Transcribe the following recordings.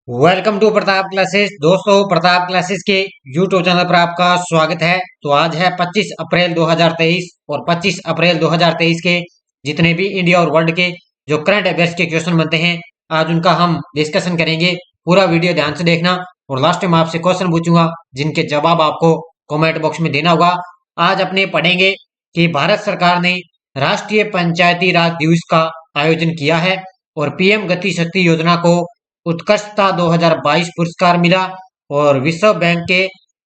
Welcome to Pratap classes. दोस्तों, Pratap classes के YouTube channel पर आपका स्वागत है। तो आज है 25 अप्रैल 2023 और 25 अप्रैल 2023 के जितने भी इंडिया और वर्ल्ड के जो करंट अफेयर्स के क्वेश्चन बनते हैं, आज उनका हम डिस्कशन करेंगे। पूरा वीडियो ध्यान से देखना और लास्ट में आपसे क्वेश्चन पूछूंगा जिनके जवाब आपको कॉमेंट बॉक्स में देना होगा। आज अपने पढ़ेंगे कि भारत सरकार ने राष्ट्रीय पंचायती राज दिवस का आयोजन किया है और पीएम गति शक्ति योजना को उत्कृष्टता 2022 पुरस्कार मिला और विश्व बैंक के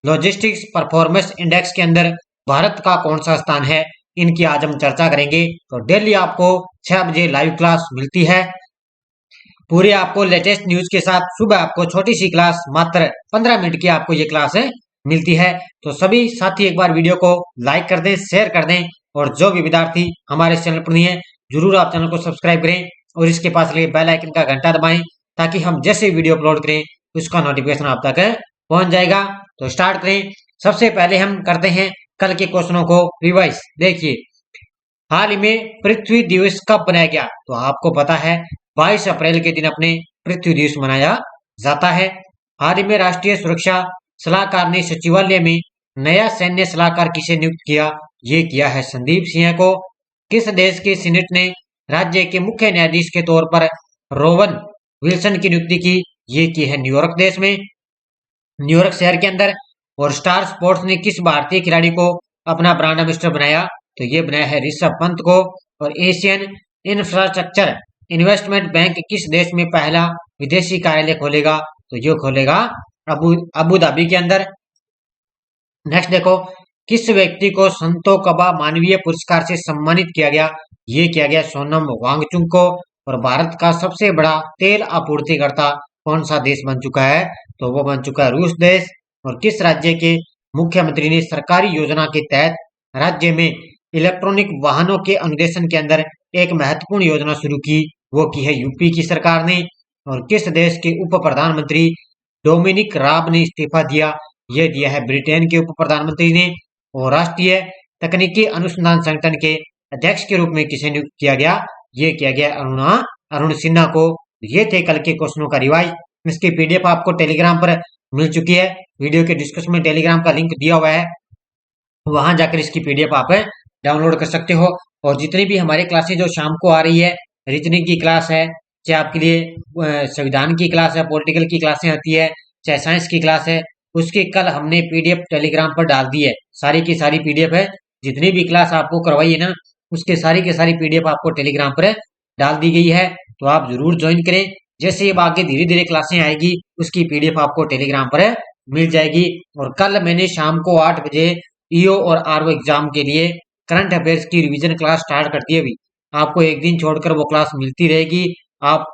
लॉजिस्टिक्स परफॉर्मेंस इंडेक्स के अंदर भारत का कौन सा स्थान है, इनकी आज हम चर्चा करेंगे। तो डेली आपको 6 बजे लाइव क्लास मिलती है, पूरे आपको लेटेस्ट न्यूज के साथ। सुबह आपको छोटी सी क्लास मात्र 15 मिनट की आपको ये क्लास है मिलती है। तो सभी साथी एक बार वीडियो को लाइक कर दें, शेयर कर दें और जो भी विद्यार्थी हमारे चैनल पर नहीं है जरूर आप चैनल को सब्सक्राइब करें और इसके पास लगे बेल आइकन का घंटा दबाएं ताकि हम जैसे वीडियो अपलोड करें उसका नोटिफिकेशन आप तक पहुंच जाएगा। तो स्टार्ट करें। सबसे पहले हम करते हैं कल के क्वेश्चनों को रिवाइज। देखिए, हाल ही में पृथ्वी दिवस कब मनाया गया? तो आपको पता है 22 अप्रैल के दिन अपने पृथ्वी दिवस मनाया जाता है। हाल ही में राष्ट्रीय सुरक्षा सलाहकार ने सचिवालय में नया सैन्य सलाहकार किसे नियुक्त किया? ये किया है संदीप सिंह को। किस देश के सीनेट ने राज्य के मुख्य न्यायाधीश के तौर पर रोवन विल्सन की नियुक्ति की? ये की है न्यूयॉर्क देश में, न्यूयॉर्क शहर के अंदर। और स्टार स्पोर्ट्स ने किस भारतीय खिलाड़ी को अपना ब्रांड एम्बेसडर बनाया? तो ये बनाया है ऋषभ पंत को। और एशियन इंफ्रास्ट्रक्चर इन्वेस्टमेंट बैंक किस देश में पहला विदेशी कार्यालय खोलेगा? तो ये खोलेगा अबू धाबी के अंदर। नेक्स्ट देखो, किस व्यक्ति को संतोकबा मानवीय पुरस्कार से सम्मानित किया गया? ये किया गया सोनम वांगचुक को। और भारत का सबसे बड़ा तेल आपूर्तिकर्ता कौन सा देश बन चुका है? तो वो बन चुका है रूस देश। और किस राज्य के मुख्यमंत्री ने सरकारी योजना के तहत राज्य में इलेक्ट्रॉनिक वाहनों के अनुदेशन के अंदर एक महत्वपूर्ण योजना शुरू की? वो की है यूपी की सरकार ने। और किस देश के उप प्रधानमंत्री डोमिनिक राब ने इस्तीफा दिया? ये दिया है ब्रिटेन के उप प्रधानमंत्री ने। और राष्ट्रीय तकनीकी अनुसंधान संगठन के अध्यक्ष के रूप में किसे नियुक्त किया गया? ये किया गया अरुण सिन्हा को। ये थे कल के क्वेश्चनों का रिवाइज। इसकी पीडीएफ आपको टेलीग्राम पर मिल चुकी है। वीडियो के डिस्क्रिप्शन में टेलीग्राम का लिंक दिया हुआ है, वहां जाकर इसकी पीडीएफ आप डाउनलोड कर सकते हो। और जितनी भी हमारी क्लासेस जो शाम को आ रही है, रीजनिंग की क्लास है, चाहे आपके लिए संविधान की क्लास है, पॉलिटिकल की क्लासें आती है, चाहे साइंस की क्लास है, उसकी कल हमने पीडीएफ टेलीग्राम पर डाल दी है। सारी की सारी पीडीएफ है, जितनी भी क्लास आपको करवाई है ना, उसके सारी की सारी पीडीएफ आपको टेलीग्राम पर डाल दी गई है। तो आप जरूर ज्वाइन करें। जैसे अब आगे धीरे धीरे क्लासें आएगी उसकी पीडीएफ आपको टेलीग्राम पर मिल जाएगी। और कल मैंने शाम को 8 बजे ईओ और आरओ एग्जाम के लिए करंट अफेयर्स की रिवीजन क्लास स्टार्ट कर दी है। अभी आपको एक दिन छोड़कर वो क्लास मिलती रहेगी। आप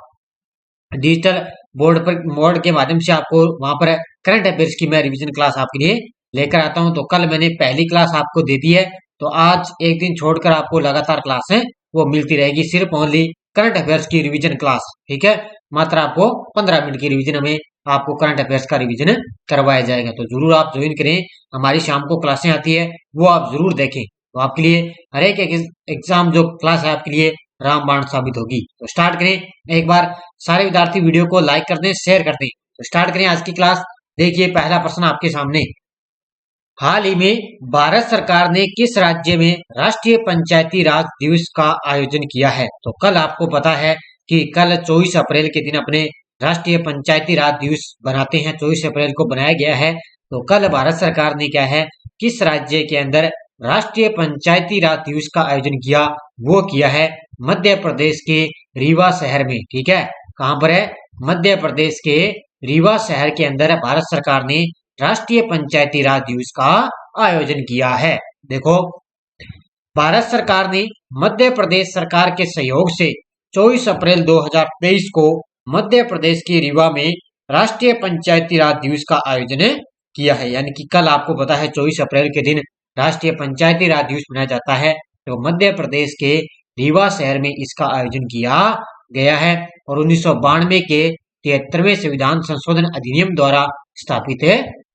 डिजिटल बोर्ड के माध्यम से आपको वहां पर करंट अफेयर्स की मैं रिवीजन क्लास आपके लिए लेकर आता हूं। तो कल मैंने पहली क्लास आपको दे दी है, तो आज एक दिन छोड़कर आपको लगातार क्लास है वो मिलती रहेगी, सिर्फ ओनली करंट अफेयर्स की रिवीजन क्लास। ठीक है, मात्र आपको 15 मिनट की रिवीजन में आपको करंट अफेयर्स का रिवीजन करवाया जाएगा। तो जरूर आप ज्वाइन करें, हमारी शाम को क्लासें आती है वो आप जरूर देखें। तो आपके लिए हर एक एग्जाम जो क्लास है आपके लिए रामबाण साबित होगी। तो स्टार्ट करें। एक बार सारे विद्यार्थी वीडियो को लाइक कर दें, शेयर कर दें। तो स्टार्ट करें आज की क्लास। देखिए, पहला प्रश्न आपके सामने, हाल ही में भारत सरकार ने किस राज्य में राष्ट्रीय पंचायती राज दिवस का आयोजन किया है? तो कल आपको पता है कि कल 24 अप्रैल के दिन अपने राष्ट्रीय पंचायती राज दिवस बनाते हैं, 24 अप्रैल को बनाया गया है। तो कल भारत सरकार ने क्या है, किस राज्य के अंदर राष्ट्रीय पंचायती राज दिवस का आयोजन किया? वो किया है मध्य प्रदेश के रीवा शहर में। ठीक है, कहां पर है? मध्य प्रदेश के रीवा शहर के अंदर भारत सरकार ने राष्ट्रीय पंचायती राज दिवस का आयोजन किया है। देखो, भारत सरकार ने मध्य प्रदेश सरकार के सहयोग से 24 अप्रैल 2023 को मध्य प्रदेश के रीवा में राष्ट्रीय पंचायती राज दिवस का आयोजन किया है। यानी कि कल आपको पता है 24 अप्रैल के दिन राष्ट्रीय पंचायती राज दिवस मनाया जाता है। तो मध्य प्रदेश के रीवा शहर में इसका आयोजन किया गया है। और 1992 के 73वें संविधान संशोधन अधिनियम द्वारा स्थापित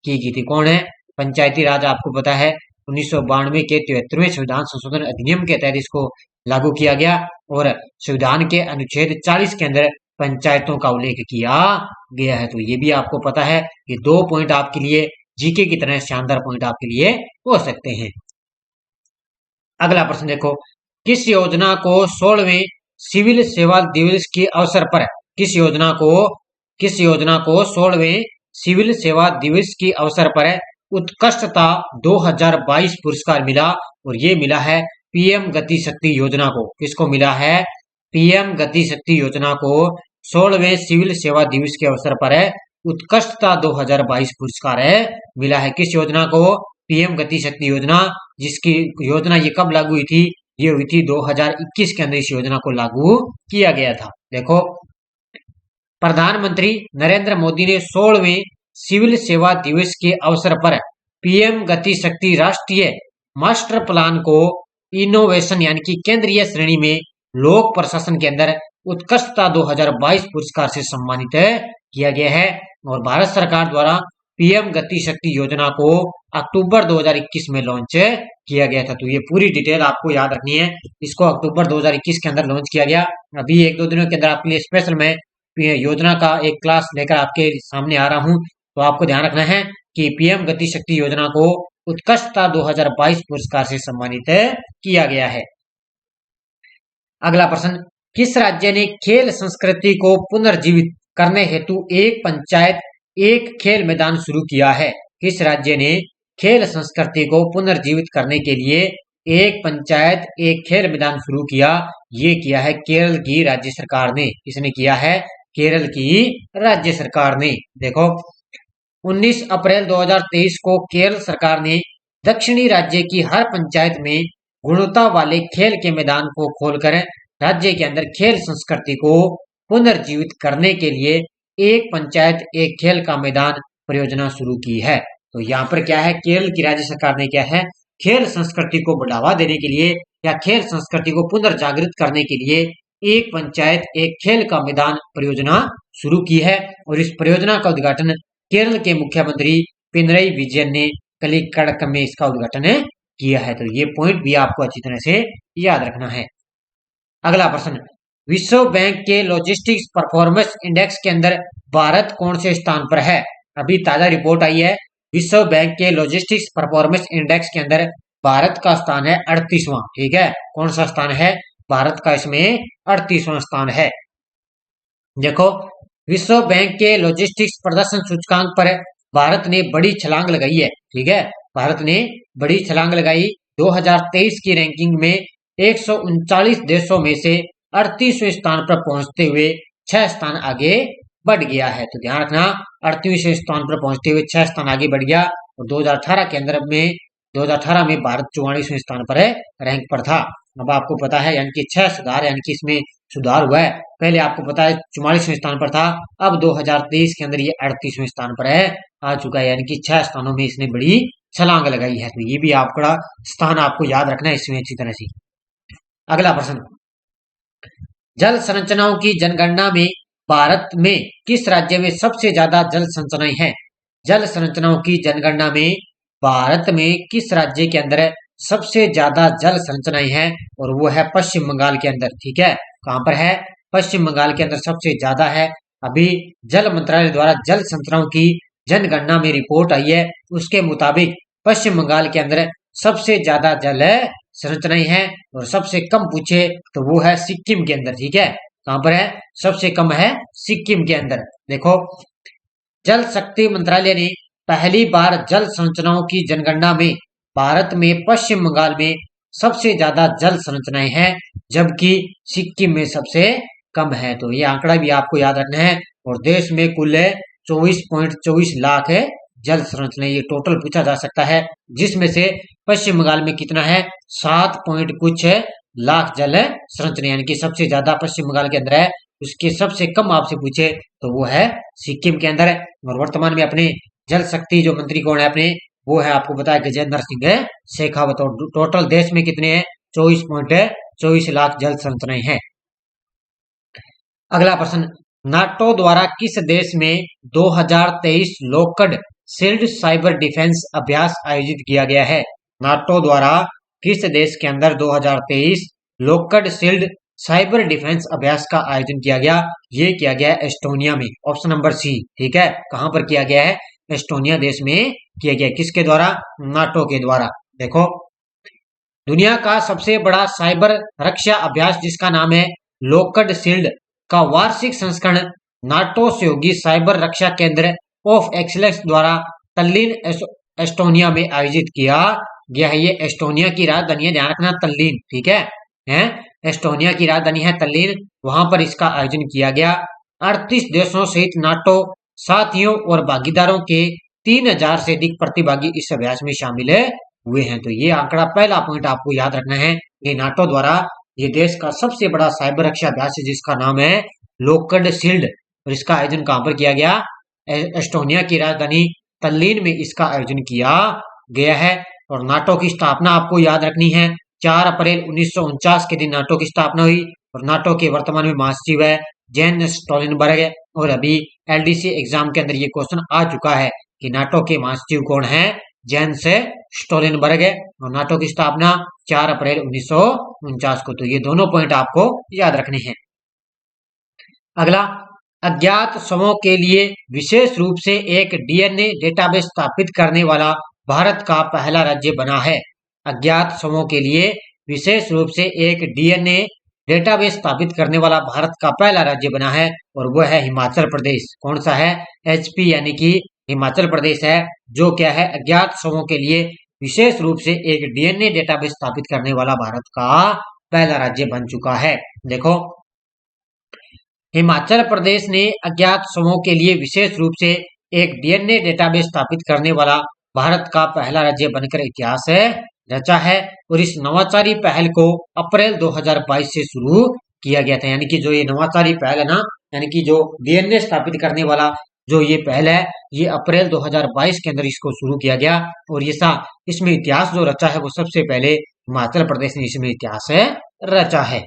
की गई थी। कौन है? पंचायती राज आपको पता है 1992 के 73वें संविधान संशोधन अधिनियम के तहत इसको लागू किया गया। और संविधान के अनुच्छेद 40 के अंदर पंचायतों का उल्लेख किया गया है। तो ये भी आपको पता है, ये 2 पॉइंट आपके लिए जीके की तरह शानदार पॉइंट आपके लिए हो सकते हैं। अगला प्रश्न देखो, किस योजना को 16वें सिविल सेवा दिवस के अवसर पर किस योजना को 16वें सिविल सेवा दिवस के अवसर पर उत्कृष्टता 2022 पुरस्कार मिला? और ये मिला है पीएम गति शक्ति योजना को। किसको मिला है? पीएम गति शक्ति योजना को 16वें सिविल सेवा दिवस के अवसर पर उत्कृष्टता 2022 पुरस्कार मिला है। किस योजना को? पीएम गति शक्ति योजना, जिसकी योजना ये कब लागू हुई थी? ये हुई थी 2021 के अंदर इस योजना को लागू किया गया था। देखो, प्रधानमंत्री नरेंद्र मोदी ने 16वें सिविल सेवा दिवस के अवसर पर पीएम गति शक्ति राष्ट्रीय मास्टर प्लान को इनोवेशन यानी कि केंद्रीय श्रेणी में लोक प्रशासन के अंदर उत्कृष्टता 2022 पुरस्कार से सम्मानित किया गया है। और भारत सरकार द्वारा पीएम गति शक्ति योजना को अक्टूबर 2021 में लॉन्च किया गया था। तो ये पूरी डिटेल आपको याद रखनी है। इसको अक्टूबर 2021 के अंदर लॉन्च किया गया। अभी 1-2 दिनों के अंदर आपके लिए स्पेशल मैं योजना का एक क्लास लेकर आपके सामने आ रहा हूं। तो आपको ध्यान रखना है कि पीएम गति शक्ति योजना को उत्कृष्टता 2022 पुरस्कार से सम्मानित किया गया है। अगला प्रश्न, किस राज्य ने खेल संस्कृति को पुनर्जीवित करने हेतु एक पंचायत एक खेल मैदान शुरू किया है? किस राज्य ने खेल संस्कृति को पुनर्जीवित करने के लिए एक पंचायत एक खेल मैदान शुरू किया? ये किया है केरल की राज्य सरकार ने। किसने किया है? केरल की राज्य सरकार ने। देखो, 19 अप्रैल 2023 को केरल सरकार ने दक्षिणी राज्य की हर पंचायत में गुणवत्ता वाले खेल के मैदान को खोलकर राज्य के अंदर खेल संस्कृति को पुनर्जीवित करने के लिए एक पंचायत एक खेल का मैदान परियोजना शुरू की है। तो यहाँ पर क्या है? केरल की राज्य सरकार ने क्या है? खेल संस्कृति को बढ़ावा देने के लिए या खेल संस्कृति को पुनर्जागृत करने के लिए एक पंचायत एक खेल का मैदान परियोजना शुरू की है। और इस परियोजना का उद्घाटन केरल के मुख्यमंत्री पिनरई विजयन ने कलिकड़क में इसका उद्घाटन किया है। तो ये पॉइंट भी आपको अच्छी तरह से याद रखना है। अगला प्रश्न, विश्व बैंक के लॉजिस्टिक्स परफॉर्मेंस इंडेक्स के अंदर भारत कौन से स्थान पर है? अभी ताजा रिपोर्ट आई है, विश्व बैंक के लॉजिस्टिक्स परफॉर्मेंस इंडेक्स के अंदर भारत का स्थान है 38वां। ठीक है, कौन सा स्थान है? भारत का इसमें 38वां स्थान है। देखो, विश्व बैंक के लॉजिस्टिक्स प्रदर्शन सूचकांक पर भारत ने बड़ी छलांग लगाई है। ठीक है, भारत ने बड़ी छलांग लगाई। 2023 की रैंकिंग में 139 देशों में से 38वें स्थान पर पहुंचते हुए 6 स्थान आगे बढ़ गया है। तो ध्यान रखना, 38वें स्थान पर पहुंचते हुए 6 स्थान आगे बढ़ गया। और 2018 में भारत 44वें स्थान पर रैंक पर था। अब आपको पता है यानी कि 6 सुधार, यानी कि इसमें सुधार हुआ है। पहले आपको पता है 44वें स्थान पर था, अब 2023 के अंदर ये 38वें स्थान पर आ चुका है, यानी कि 6 स्थानों में इसने बड़ी छलांग लगाई है। तो ये भी आपका स्थान आपको याद रखना है इसमें अच्छी तरह से। अगला प्रश्न, जल संरचनाओं की जनगणना में भारत में किस राज्य में सबसे ज्यादा जल संरचनाएं हैं? जल संरचनाओं की जनगणना में भारत में किस राज्य के अंदर सबसे ज्यादा जल संरचनाएं हैं? और वो है पश्चिम बंगाल के अंदर। ठीक है, कहां पर है? पश्चिम बंगाल के अंदर सबसे ज्यादा है। अभी जल मंत्रालय द्वारा जल संरचनाओं की जनगणना में रिपोर्ट आई है, उसके मुताबिक पश्चिम बंगाल के अंदर सबसे ज्यादा जल संरचनाएं हैं। और सबसे कम पूछे तो वो है सिक्किम के अंदर। ठीक है, कहां पर है? सबसे कम है सिक्किम के अंदर। देखो, जल शक्ति मंत्रालय ने पहली बार जल संरचनाओं की जनगणना में भारत में पश्चिम बंगाल में सबसे ज्यादा जल संरचनाएं हैं, जबकि सिक्किम में सबसे कम है। तो ये आंकड़ा भी आपको याद रखना है। और देश में कुल 24.24 लाख जल संरचना ये टोटल पूछा जा सकता है, जिसमें से पश्चिम बंगाल में कितना है? 7 पॉइंट कुछ लाख जल संरचना, यानी कि सबसे ज्यादा पश्चिम बंगाल के अंदर है। उसके सबसे कम आपसे पूछे तो वो है सिक्किम के अंदर। और वर्तमान में अपने जल शक्ति जो मंत्री कौन है अपने, वो है आपको बताया गजेंद्र सिंह शेखावत। और टोटल देश में कितने हैं? 24.24 लाख जल संरचनाएं हैं। अगला प्रश्न, नाटो द्वारा किस देश में 2023 लोकड शील्ड साइबर डिफेंस अभ्यास आयोजित किया गया है? नाटो द्वारा किस देश के अंदर 2023 लोकड शील्ड साइबर डिफेंस अभ्यास का आयोजन किया गया? ये किया गया एस्टोनिया में, ऑप्शन नंबर सी। ठीक है, कहां पर किया गया है? एस्टोनिया देश में किया गया। किसके द्वारा? नाटो के द्वारा। देखो, दुनिया का सबसे बड़ा साइबर रक्षा अभ्यास जिसका नाम है लोकड शील्ड का वार्षिक संस्करण नाटो सहयोगी साइबर रक्षा केंद्र ऑफ एक्सीलेंस द्वारा तल्लीन एस्टोनिया में आयोजित किया गया है। ये एस्टोनिया की राजधानी है, ध्यान रखना, तल्लीन। ठीक है? एस्टोनिया की राजधानी है तल्लीन, वहां पर इसका आयोजन किया गया। 38 देशों सहित नाटो साथियों और भागीदारों के 3000 से अधिक प्रतिभागी इस अभ्यास में शामिल हुए हैं। तो ये आंकड़ा, पहला पॉइंट आपको याद रखना है, ये नाटो द्वारा ये देश का सबसे बड़ा साइबर रक्षा अभ्यास है जिसका नाम है लोकड शील्ड, और इसका आयोजन कहां पर किया गया? एस्टोनिया की राजधानी तल्लीन में इसका आयोजन किया गया है। और नाटो की स्थापना आपको याद रखनी है, 4 अप्रैल 1949 के दिन नाटो की स्थापना हुई। और नाटो के वर्तमान में महासचिव है जेन्स स्टोलनबर्ग। और अभी एलडीसी एग्जाम के अंदर ये क्वेश्चन आ चुका है कि नाटो के महासचिव कौन है? जेन्स स्टोलनबर्ग है। और नाटो की स्थापना 4 अप्रैल 1949 को। तो ये दोनों पॉइंट आपको याद रखने हैं। अगला, अज्ञात शवों के लिए विशेष रूप से एक डीएनए डेटाबेस स्थापित करने वाला भारत का पहला राज्य बना है। अज्ञात शवों के लिए विशेष रूप से एक डीएनए डेटाबेस स्थापित करने वाला भारत का पहला राज्य बना है, और वह है हिमाचल प्रदेश। कौन सा है? एचपी यानी कि हिमाचल प्रदेश है, जो क्या है? अज्ञात शवों के लिए विशेष रूप से एक डीएनए डेटाबेस स्थापित करने वाला भारत का पहला राज्य बन चुका है। देखो, हिमाचल प्रदेश ने अज्ञात शवों के लिए विशेष रूप से एक डीएनए डेटाबेस स्थापित करने वाला भारत का पहला राज्य बनकर इतिहास रचा है। और इस नवाचारी पहल को अप्रैल 2022 से शुरू किया गया था। यानी कि जो ये नवाचारी पहल है ना, यानी कि जो डीएनए स्थापित करने वाला जो ये पहल है, ये अप्रैल 2022 के अंदर इसको शुरू किया गया। और ये इसमें इतिहास जो रचा है वो सबसे पहले हिमाचल प्रदेश ने इसमें इतिहास रचा है।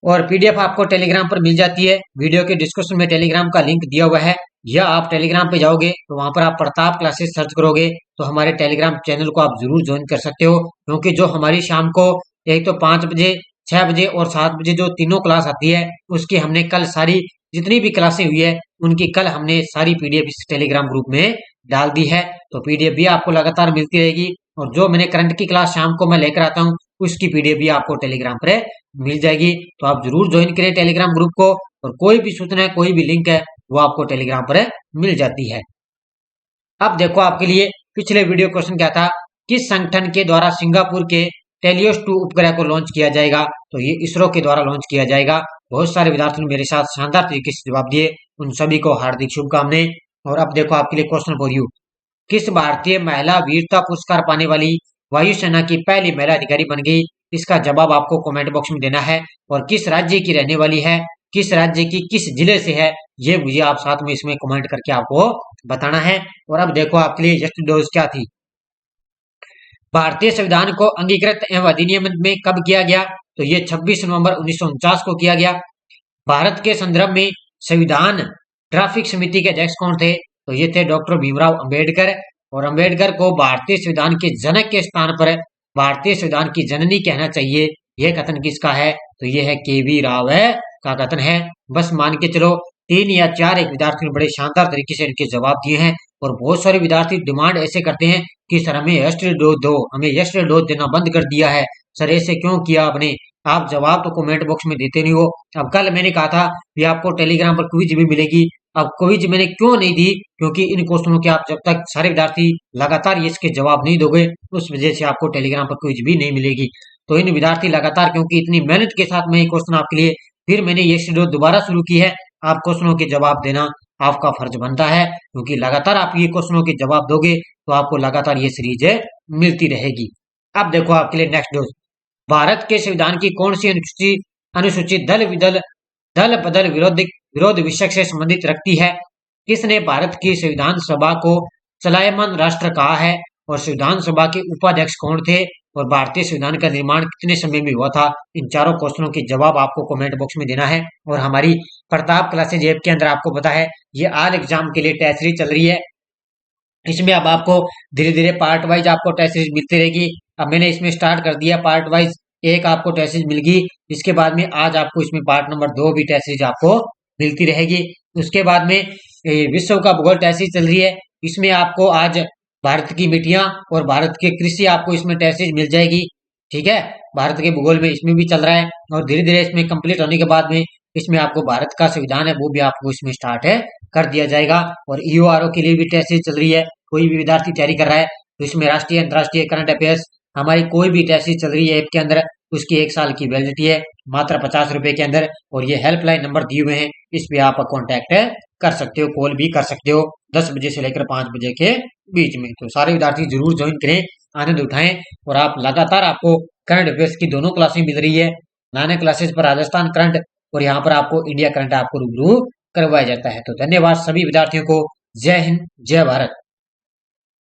और पीडीएफ आपको टेलीग्राम पर मिल जाती है। वीडियो के डिस्क्रिप्शन में टेलीग्राम का लिंक दिया हुआ है, या आप टेलीग्राम पे जाओगे तो वहां पर आप प्रताप क्लासेस सर्च करोगे तो हमारे टेलीग्राम चैनल को आप जरूर ज्वाइन कर सकते हो। क्योंकि जो हमारी शाम को एक तो 5 बजे, 6 बजे और 7 बजे जो तीनों क्लास आती है, उसकी हमने कल सारी जितनी भी क्लासें हुई है उनकी कल हमने सारी पीडीएफ इस टेलीग्राम ग्रुप में डाल दी है। तो पीडीएफ भी आपको लगातार मिलती रहेगी। और जो मैंने करंट की क्लास शाम को मैं लेकर आता हूँ उसकी पीडीएफ भी आपको टेलीग्राम पर मिल जाएगी। तो आप जरूर ज्वाइन करें टेलीग्राम ग्रुप को, और कोई भी सूचना है, कोई भी लिंक है, वो आपको टेलीग्राम पर मिल जाती है। अब देखो, आपके लिए पिछले वीडियो क्वेश्चन क्या था? किस संगठन के द्वारा सिंगापुर के टेलियोस 2 उपग्रह को लॉन्च किया जाएगा? तो ये इसरो के द्वारा लॉन्च किया जाएगा। बहुत सारे विद्यार्थियों ने मेरे साथ शानदार तरीके से जवाब दिए, उन सभी को हार्दिक शुभकामनाएं। और अब देखो, आपके लिए क्वेश्चन फॉर यू, किस भारतीय महिला वीरता पुरस्कार पाने वाली वायुसेना की पहली महिला अधिकारी बन गई? इसका जवाब आपको कमेंट बॉक्स में देना है। और किस राज्य की रहने वाली है, किस राज्य की किस जिले से है, ये मुझे आप साथ में इसमें कमेंट करके आपको बताना है। और अब देखो, आपके लिए यस्टरडे डोज क्या थी? भारतीय संविधान को अंगीकृत एवं अधिनियमित में कब किया गया? तो ये 26 नवंबर 1949 को किया गया। भारत के संदर्भ में संविधान ड्राफ्टिंग समिति के अध्यक्ष कौन थे? तो ये थे डॉक्टर भीमराव अंबेडकर। और अंबेडकर को भारतीय संविधान के जनक के स्थान पर भारतीय संविधान की जननी कहना चाहिए, यह कथन किसका है? तो यह है केवी राव का कथन है। बस मान के चलो, 3 या 4 एक विद्यार्थी ने बड़े शानदार तरीके से इनके जवाब दिए हैं। और बहुत सारे विद्यार्थी डिमांड ऐसे करते हैं कि सर हमें यस्टरडे डोज दो, हमें यस्टरडे डोज देना बंद कर दिया है, सर ऐसे क्यों किया आपने? आप जवाब तो कमेंट बॉक्स में देते नहीं हो। अब कल मैंने कहा था कि आपको टेलीग्राम पर क्विज भी मिलेगी। अब क्विज मैंने क्यों नहीं दी? क्योंकि इन क्वेश्चनों के आप जब तक सारे विद्यार्थी लगातार ये इसके जवाब नहीं दोगे, उस वजह से आपको टेलीग्राम पर क्विज भी नहीं मिलेगी। तो इन विद्यार्थी लगातार, क्योंकि इतनी मेहनत के साथ मैं ये क्वेश्चन आपके लिए फिर मैंने ये शेड्यूल दोबारा शुरू की है, आप क्वेश्चनों के जवाब देना आपका फर्ज बनता है। क्योंकि लगातार आप ये क्वेश्चनों के जवाब दोगे तो आपको लगातार ये सीरीज मिलती रहेगी। अब देखो, आपके लिए नेक्स्ट डोज, भारत के संविधान की कौन सी अनुसूची दल बदल विरोध विषय से संबंधित रखती है? किसने भारत की संविधान सभा को चलायमान राष्ट्र कहा है? और संविधान सभा के उपाध्यक्ष कौन थे? और भारतीय संविधान का निर्माण कितने समय में हुआ था? इन चारों क्वेश्चनों के जवाब आपको कमेंट बॉक्स में देना है। और हमारी प्रताप क्लासेज ऐप के अंदर आपको पता है ये ऑल एग्जाम के लिए टेस्ट सीरीज चल रही है। इसमें अब आपको धीरे धीरे पार्ट वाइज आपको टेस्ट सीरीज मिलती रहेगी। अब मैंने इसमें स्टार्ट कर दिया पार्ट वाइज एक आपको टेस्ट सीरीज मिल गई। इसके बाद में आज आपको इसमें पार्ट नंबर 2 भी टेस्ट सीरीज आपको मिलती रहेगी। उसके बाद में विश्व का भूगोल टेस्ट सीरीज चल रही है। इसमें आपको आज भारत की मिट्टियां और भारत के कृषि आपको इसमें टेस्ट सीरीज मिल जाएगी। ठीक है, भारत के भूगोल में इसमें भी चल रहा है और धीरे धीरे इसमें कंप्लीट होने के बाद में इसमें आपको भारत का संविधान है वो भी आपको इसमें स्टार्ट है कर दिया जाएगा। और ईओआरओ के लिए भी टेस्ट सीरीज चल रही है। कोई भी विद्यार्थी तैयारी कर रहा है तो इसमें राष्ट्रीय अंतर्राष्ट्रीय करंट अफेयर्स हमारी कोई भी टेस्ट सीरीज चल रही है ऐप के अंदर, उसकी 1 साल की वैलिडिटी है मात्र 50 रुपए के अंदर। और ये हेल्पलाइन नंबर दिए हुए हैं, इस पे आप कॉन्टैक्ट कर सकते हो, कॉल भी कर सकते हो 10 बजे से लेकर 5 बजे के बीच में। तो सारे विद्यार्थी जरूर ज्वाइन करें, आनंद उठाएं। और आप लगातार आपको करंट अफेयर्स की दोनों क्लासें मिल रही है। 9 क्लासेस पर राजस्थान करंट और यहाँ पर आपको इंडिया करंट आपको रूबरू करवाया जाता है। तो धन्यवाद सभी विद्यार्थियों को। जय हिंद, जय भारत।